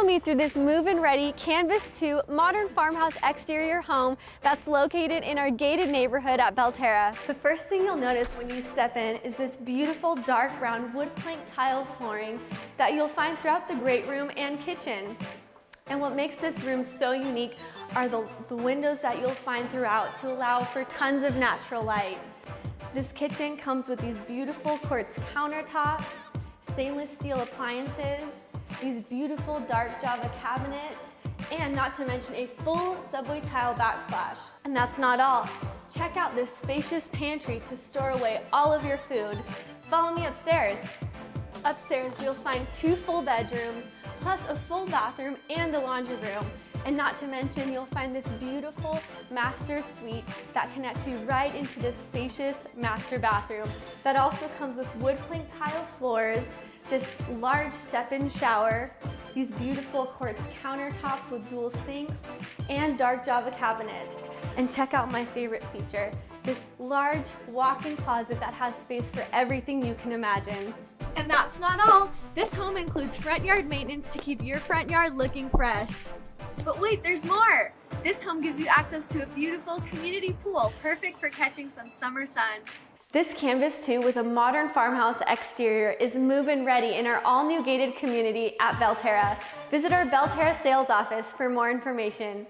Follow me through this move-in ready Canvas 2 modern farmhouse exterior home that's located in our gated neighborhood at Belterra. The first thing you'll notice when you step in is this beautiful dark brown wood plank tile flooring that you'll find throughout the great room and kitchen. And what makes this room so unique are the windows that you'll find throughout to allow for tons of natural light. This kitchen comes with these beautiful quartz countertops, stainless steel appliances, these beautiful dark Java cabinets, and not to mention a full subway tile backsplash. And that's not all. Check out this spacious pantry to store away all of your food. Follow me upstairs. Upstairs, you'll find 2 full bedrooms, plus a full bathroom and a laundry room. And not to mention, you'll find this beautiful master suite that connects you right into this spacious master bathroom that also comes with wood plank tile floors, this large step-in shower, these beautiful quartz countertops with dual sinks, and dark Java cabinets. And check out my favorite feature, this large walk-in closet that has space for everything you can imagine. And that's not all. This home includes front yard maintenance to keep your front yard looking fresh. But wait, there's more! This home gives you access to a beautiful community pool, perfect for catching some summer sun. This Canvas 2 with a modern farmhouse exterior is move-in ready in our all-new gated community at Belterra. Visit our Belterra sales office for more information.